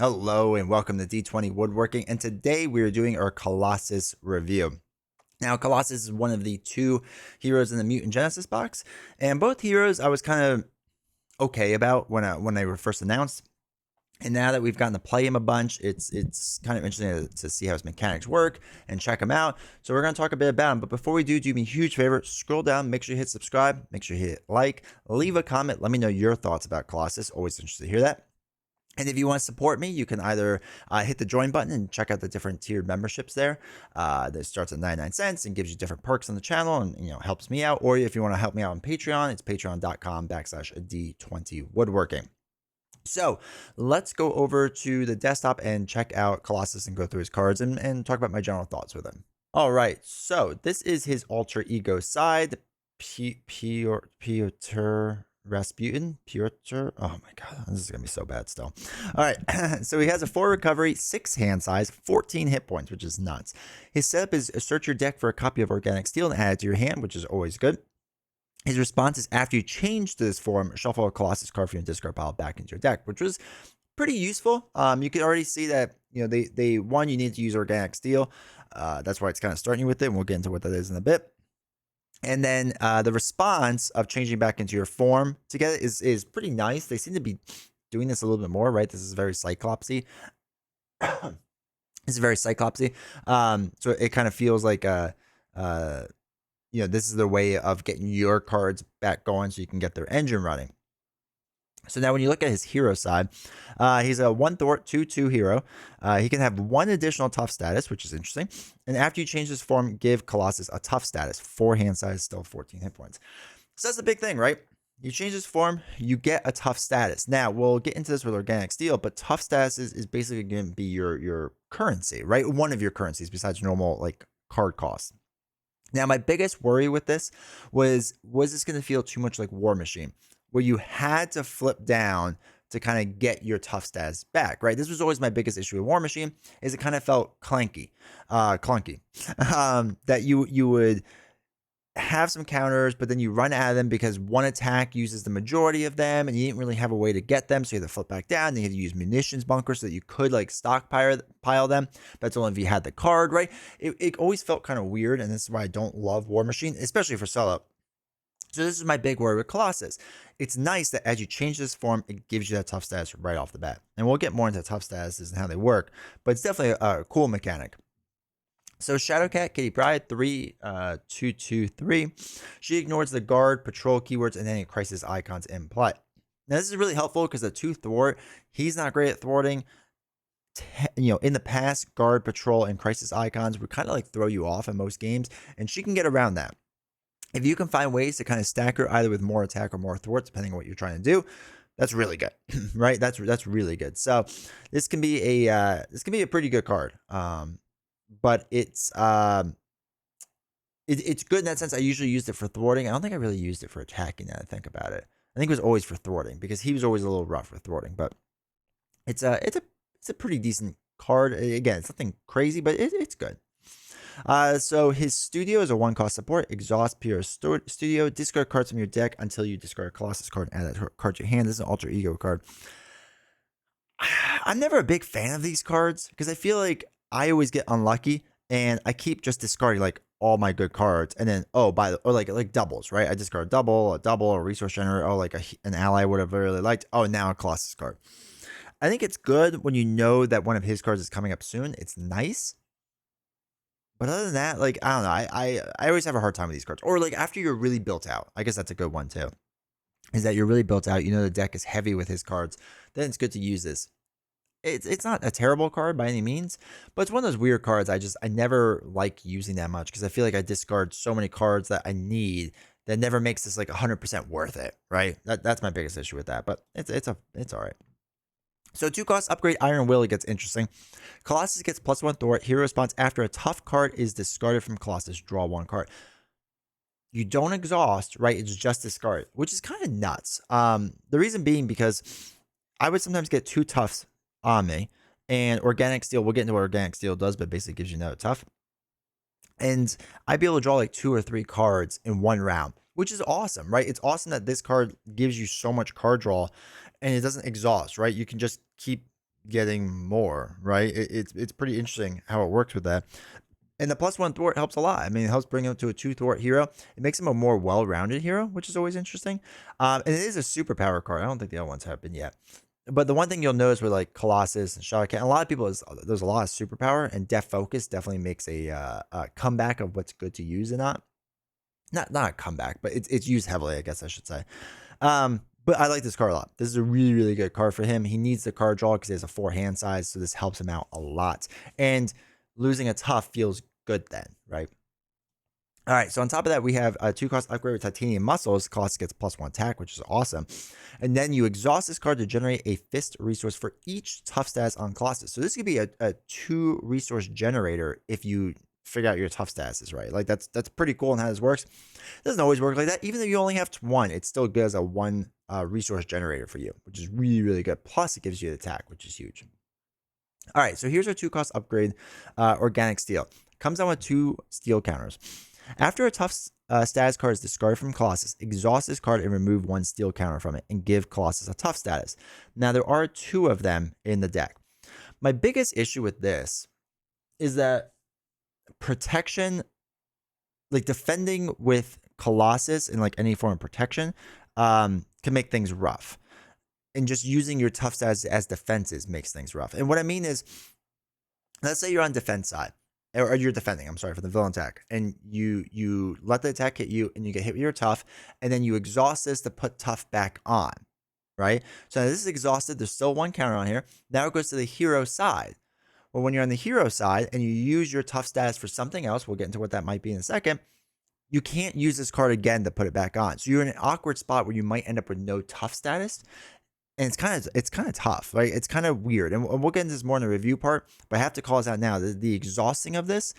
Hello and welcome to D20 Woodworking, and today we are doing our Colossus review. Now, Colossus is one of the two heroes in the Mutant Genesis box, and both heroes I was kind of okay about when they were first announced. And now that we've gotten to play him a bunch, it's kind of interesting to see how his mechanics work and check him out. So we're going to talk a bit about him. But before we do me a huge favor, scroll down, make sure you hit subscribe, make sure you hit like, leave a comment, let me know your thoughts about Colossus. Always interested to hear that. And if you want to support me, you can either hit the join button and check out the different tiered memberships there. That starts at 99 cents and gives you different perks on the channel and helps me out. Or if you want to help me out on Patreon, it's patreon.com/D20 Woodworking. So let's go over to the desktop and check out Colossus and go through his cards and talk about my general thoughts with him. All right, so this is his alter ego side, Piotr Rasputin. Oh my god, this is gonna be so bad still. All right, so he has a 4 recovery, 6 hand size, 14 hit points, which is nuts. His setup is search your deck for a copy of organic steel and add it to your hand, which is always good. His response is after you change to this form, shuffle a Colossus card from your discard pile back into your deck, which was pretty useful. You can already see that you need to use organic steel. That's why it's kind of starting you with it, and we'll get into what that is in a bit. And then the response of changing back into your form together is pretty nice. They seem to be doing this a little bit more, right? This is very Cyclopsy. This is very Cyclopsy. So it kind of feels like this is the way of getting your cards back going so you can get their engine running. So now when you look at his hero side, he's a 1 thwart 2/2 hero. He can have 1 additional tough status, which is interesting. And after you change his form, give Colossus a tough status. 4 hand size, still 14 hit points. So that's the big thing, right? You change his form, you get a tough status. Now, we'll get into this with organic steel, but tough status is basically going to be your currency, right? One of your currencies besides normal like card costs. Now, my biggest worry with this was this going to feel too much like War Machine, where you had to flip down to kind of get your tough status back, right? This was always my biggest issue with War Machine, is it kind of felt clunky. That you would have some counters, but then you run out of them because one attack uses the majority of them, and you didn't really have a way to get them, so you had to flip back down. Then you had to use munitions bunkers so that you could like stockpile them. But that's only if you had the card, right? It always felt kind of weird, and this is why I don't love War Machine, especially for sell-up. So this is my big worry with Colossus. It's nice that as you change this form, it gives you that tough status right off the bat. And we'll get more into tough statuses and how they work, but it's definitely a cool mechanic. So Shadowcat, Kitty Pryde, 3/2/3. She ignores the guard, patrol keywords, and any crisis icons in play. Now this is really helpful because the 2 thwart, he's not great at thwarting. In the past, guard, patrol, and crisis icons would kind of like throw you off in most games, and she can get around that. If you can find ways to kind of stack her either with more attack or more thwart, depending on what you're trying to do, that's really good, right? That's really good. So this can be a pretty good card. But it's good in that sense. I usually used it for thwarting. I don't think I really used it for attacking now that I think about it. I think it was always for thwarting because he was always a little rough with thwarting. But it's a pretty decent card. Again, it's nothing crazy, but it's good. So his studio is a 1-cost support. Exhaust Pure Studio. Discard cards from your deck until you discard a Colossus card and add that card to your hand. This is an alter ego card. I'm never a big fan of these cards because I feel like I always get unlucky and I keep just discarding like all my good cards, and then like doubles, right? I discard a double, a resource generator, like an ally I would have really liked. Oh, now a Colossus card. I think it's good when you know that one of his cards is coming up soon. It's nice. But other than that, like, I don't know. I always have a hard time with these cards. Or like after you're really built out. I guess that's a good one too. Is that you're really built out. The deck is heavy with his cards. Then it's good to use this. It's not a terrible card by any means, but it's one of those weird cards I never like using that much because I feel like I discard so many cards that I need that never makes this like 100% worth it, right? That's my biggest issue with that, but it's all right. So 2-cost upgrade Iron Will, it gets interesting. Colossus gets +1 thwart. Hero response after a tough card is discarded from Colossus, draw 1 card. You don't exhaust, right? It's just discard, which is kind of nuts. The reason being because I would sometimes get 2 toughs on me, and organic steel, we'll get into what organic steel does, but basically gives you another tough, and I'd be able to draw like 2 or 3 cards in one round, which is awesome, right? It's awesome that this card gives you so much card draw and it doesn't exhaust, right? You can just keep getting more, right? It's pretty interesting how it works with that. And the +1 thwart helps a lot. I mean, it helps bring him to a 2 thwart hero. It makes him a more well-rounded hero, which is always interesting. And it is a superpower card. I don't think the other ones have been yet. But the one thing you'll notice with like Colossus and Shadowcat, a lot of people is there's a lot of superpower, and Def Focus definitely makes a comeback of what's good to use and not. Not a comeback, but it's used heavily, I guess I should say. But I like this card a lot. This is a really, really good card for him. He needs the card draw because he has a 4 hand size, so this helps him out a lot. And losing a tough feels good then, right? All right, so on top of that, we have a 2-cost upgrade with Titanium Muscles. Colossus gets +1 attack, which is awesome. And then you exhaust this card to generate a fist resource for each tough status on Colossus. So this could be a 2 resource generator if you figure out your tough statuses right. Like that's pretty cool in how this works. It doesn't always work like that. Even though you only have 1, it still gives a 1 resource generator for you, which is really, really good. Plus, it gives you the attack, which is huge. All right, so here's our 2-cost upgrade, Organic Steel. Comes out with 2 steel counters. After a tough status card is discarded from Colossus, exhaust this card and remove 1 steel counter from it and give Colossus a tough status. Now, there are 2 of them in the deck. My biggest issue with this is that protection, like defending with Colossus in like any form of protection, can make things rough. And just using your tough status as defenses makes things rough. And what I mean is, let's say you're on defense side, or you're defending, I'm sorry, for the villain attack, and you let the attack hit you and you get hit with your tough, and then you exhaust this to put tough back on, right? So this is exhausted. There's still 1 counter on here. Now it goes to the hero side. Well, when you're on the hero side and you use your tough status for something else, we'll get into what that might be in a second, you can't use this card again to put it back on. So you're in an awkward spot where you might end up with no tough status. And it's kind of tough, right? It's kind of weird. And we'll get into this more in the review part, but I have to call this out now. The exhausting of this,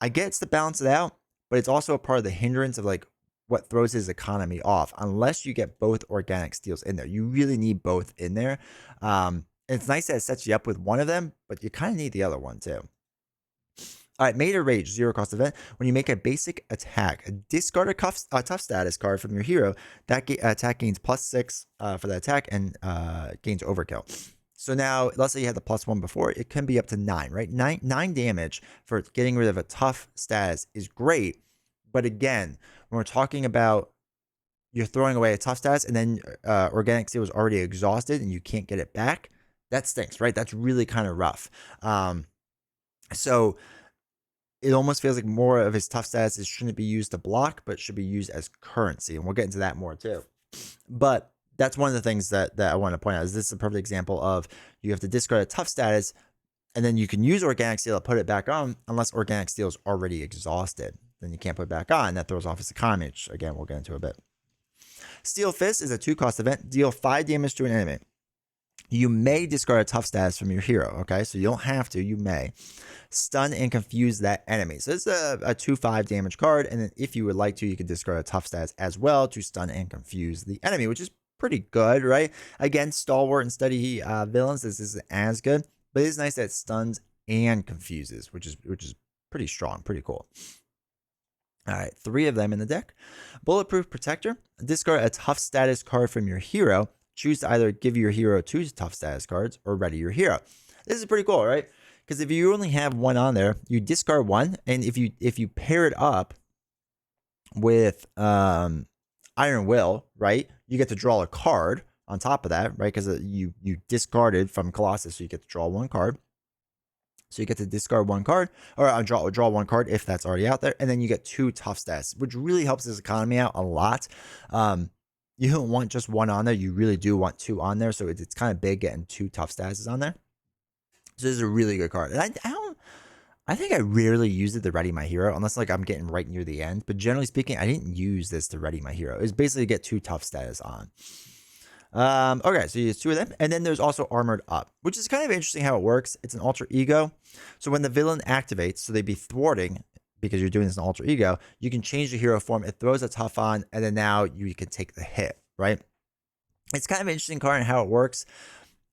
I get it's to balance it out, but it's also a part of the hindrance of like what throws his economy off, unless you get both organic steals in there. You really need both in there. It's nice that it sets you up with one of them, but you kind of need the other one too. All right, Made or Rage, 0-cost event. When you make a basic attack, discard a tough status card from your hero. That attack gains +6 for the attack and gains overkill. So now, let's say you had the +1 before, it can be up to 9, right? 9 damage for getting rid of a tough status is great. But again, when we're talking about you're throwing away a tough status and then Organic Steel is already exhausted and you can't get it back, that stinks, right? That's really kind of rough. So it almost feels like more of his tough statuses shouldn't be used to block, but should be used as currency. And we'll get into that more too. But that's one of the things that I want to point out is this is a perfect example of you have to discard a tough status and then you can use Organic Steel to put it back on unless Organic Steel is already exhausted. Then you can't put it back on. That throws off his economy, which again, we'll get into a bit. Steel Fist is a 2-cost event. Deal 5 damage to an enemy. You may discard a tough status from your hero, okay? So you don't have to, you may. Stun and confuse that enemy. So it's a 2/5 damage card, and then if you would like to, you can discard a tough status as well to stun and confuse the enemy, which is pretty good, right? Again, stalwart and steady villains, this isn't as good, but it is nice that it stuns and confuses, which is pretty strong, pretty cool. All right, 3 of them in the deck. Bulletproof Protector. Discard a tough status card from your hero. Choose to either give your hero 2 tough status cards or ready your hero. This is pretty cool, right? Because if you only have 1 on there, you discard 1, and if you pair it up with Iron Will, right, you get to draw a card on top of that, right? Because you discarded from Colossus, so you get to draw 1 card. So you get to discard 1 card, or draw 1 card if that's already out there, and then you get 2 tough stats, which really helps his economy out a lot. You don't want just 1 on there; you really do want 2 on there. So it's kind of big getting 2 tough stats on there. So this is a really good card, and I think I rarely used it to ready my hero, unless like I'm getting right near the end. But generally speaking, I didn't use this to ready my hero. It's basically to get 2 tough status on. Okay, so you use 2 of them, and then there's also Armored Up, which is kind of interesting how it works. It's an alter ego, so when the villain activates, so they'd be thwarting because you're doing this in alter ego, you can change the hero form. It throws a tough on, and then now you can take the hit, right? It's kind of an interesting card and how it works.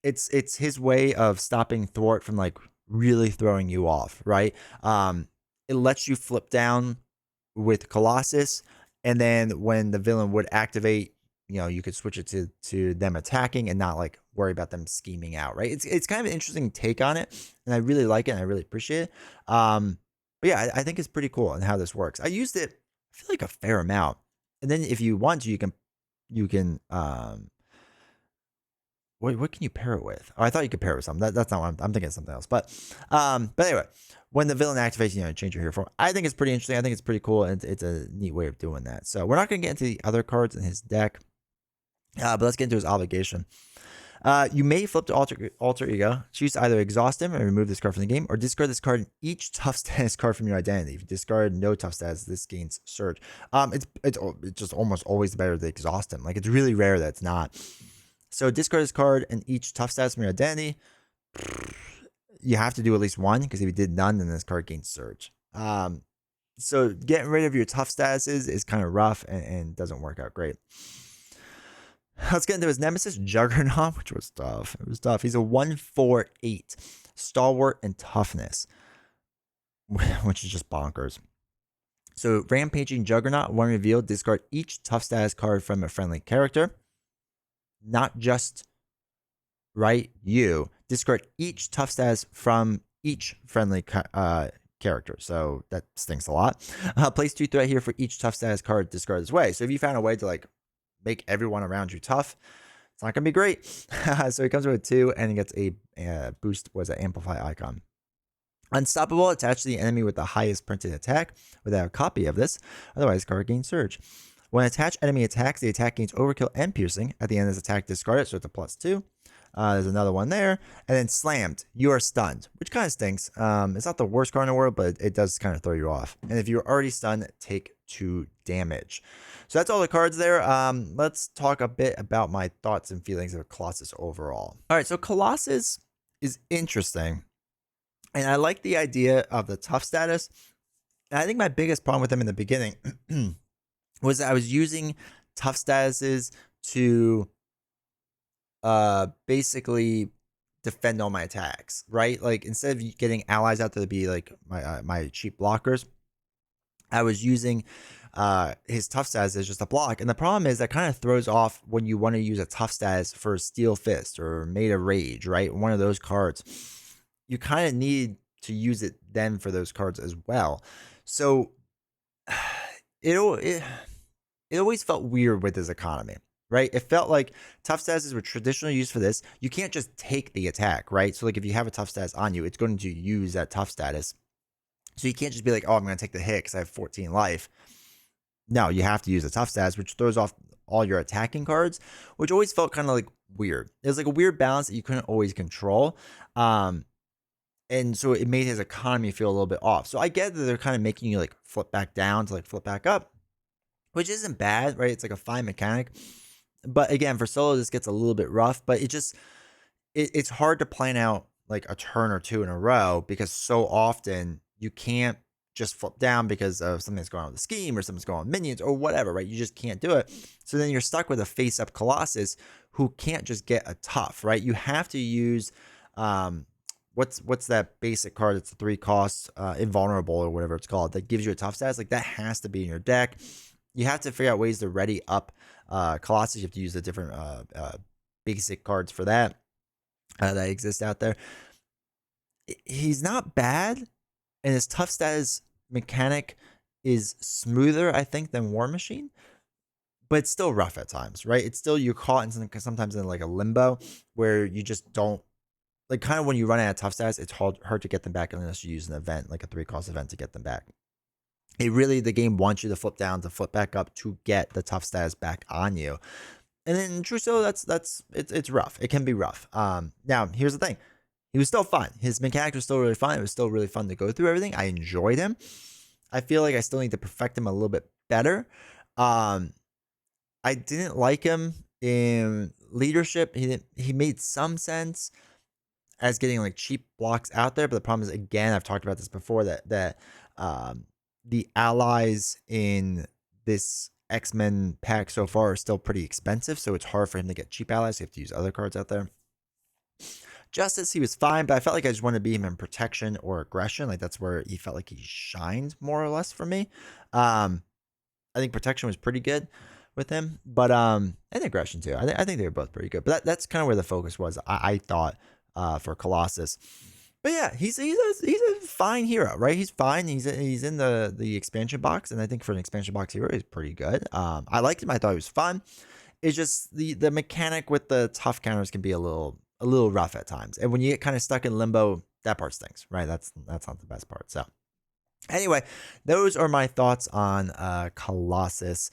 It's his way of stopping thwart from like really throwing you off, right? It lets you flip down with Colossus, and then when the villain would activate, you could switch it to them attacking and not like worry about them scheming out, right? It's kind of an interesting take on it, and I really like it and I really appreciate it. But yeah, I think it's pretty cool and how this works. I used it, I feel like, a fair amount. And then if you want to, you can what can you pair it with? Oh, I thought you could pair it with something. That's not what I'm thinking of something else. But anyway, when the villain activates, change your hero form. I think it's pretty interesting. I think it's pretty cool, and it's a neat way of doing that. So we're not going to get into the other cards in his deck, but let's get into his obligation. You may flip to alter ego. Choose to either exhaust him and remove this card from the game, or discard this card in each tough status card from your identity. If you discard no tough status, this gains surge. It's just almost always better to exhaust him. Like, it's really rare that it's not. So discard this card in each tough status from your identity. You have to do at least one, because if you did none, then this card gains surge. So getting rid of your tough statuses is kind of rough and doesn't work out great. Let's get into his nemesis, Juggernaut, which was tough. It was tough. He's a 1/4/8, stalwart and toughness, which is just bonkers. So Rampaging Juggernaut, when revealed, discard each tough status card from a friendly character. Not just you. Discard each tough status from each friendly character. So that stinks a lot. Place 2 threat here for each tough status card discarded this way. So if you found a way to like make everyone around you tough, it's not going to be great. So he comes with 2 and he gets a boost, was an amplify icon. Unstoppable, attach the enemy with the highest printed attack without a copy of this. Otherwise, card gains surge. When attached enemy attacks, the attack gains overkill and piercing. At the end of this attack, discard it, so it's a +2. There's another one there. And then slammed, you are stunned, which kind of stinks. It's not the worst card in the world, but it does kind of throw you off. And if you're already stunned, take 2 damage. So that's all the cards there. Let's talk a bit about my thoughts and feelings of Colossus overall. All right, so Colossus is interesting. And I like the idea of the tough status. And I think my biggest problem with him in the beginning was that I was using tough statuses to basically defend all my attacks, right? Like, instead of getting allies out there to be like my cheap blockers, I was using his tough status as just a block. And the problem is that kind of throws off when you want to use a tough status for Steel Fist or Made of Rage, right? One of those cards. You kind of need to use it then for those cards as well. So it always felt weird with his economy, right? It felt like tough statuses were traditionally used for this. You can't just take the attack, right? So like if you have a tough status on you, it's going to use that tough status. So you can't just be like, oh, I'm going to take the hit because I have 14 life. No, you have to use a tough status, which throws off all your attacking cards, which always felt kind of like weird. It was like a weird balance that you couldn't always control. And so it made his economy feel a little bit off. So I get that they're kind of making you like flip back down to like flip back up, which isn't bad, right? It's like a fine mechanic. But again, for solo, this gets a little bit rough, but it's hard to plan out like a turn or 2 in a row, because so often you can't just flip down because of something that's going on with the scheme or something's going on with minions or whatever, right? You just can't do it. So then you're stuck with a face-up Colossus who can't just get a tough, right? You have to use what's that basic card? It's a 3 costs, invulnerable or whatever it's called, that gives you a tough status. Like, that has to be in your deck. You have to figure out ways to ready up Colossus. You have to use the different basic cards for that that exist out there. He's not bad, and his tough status mechanic is smoother, I think, than War Machine, but it's still rough at times, right? It's still, you're caught in sometimes in like a limbo where you just don't, like, kind of when you run out of tough status, it's hard to get them back unless you use an event, like a 3-cost event, to get them back. The game wants you to flip down to flip back up to get the tough status back on you. And then true solo, it's rough. It can be rough. Now here's the thing. He was still fun. His mechanics were still really fun. It was still really fun to go through everything. I enjoyed him. I feel like I still need to perfect him a little bit better. I didn't like him in leadership. He made some sense as getting like cheap blocks out there, but the problem is, again, I've talked about this before, that the allies in this X-Men pack so far are still pretty expensive, so it's hard for him to get cheap allies. You have to use other cards out there. Justice, he was fine, but I felt like I just wanted to be him in protection or aggression. Like, that's where he felt like he shined more or less for me. I think protection was pretty good, with him, but and aggression too. I think they were both pretty good. But that's kind of where the focus was. I thought for Colossus. But yeah, he's a fine hero, right? He's fine. He's in the expansion box, and I think for an expansion box hero, he's pretty good. I liked him. I thought he was fun. It's just the mechanic with the tough counters can be a little rough at times, and when you get kind of stuck in limbo, that part stinks, right? That's not the best part. So anyway, those are my thoughts on Colossus.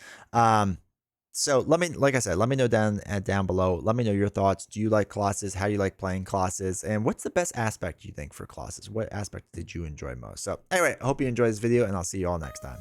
So like I said, let me know down below. Let me know your thoughts. Do you like Colossus? How do you like playing Colossus? And what's the best aspect you think for Colossus? What aspect did you enjoy most? So anyway, I hope you enjoyed this video, and I'll see you all next time.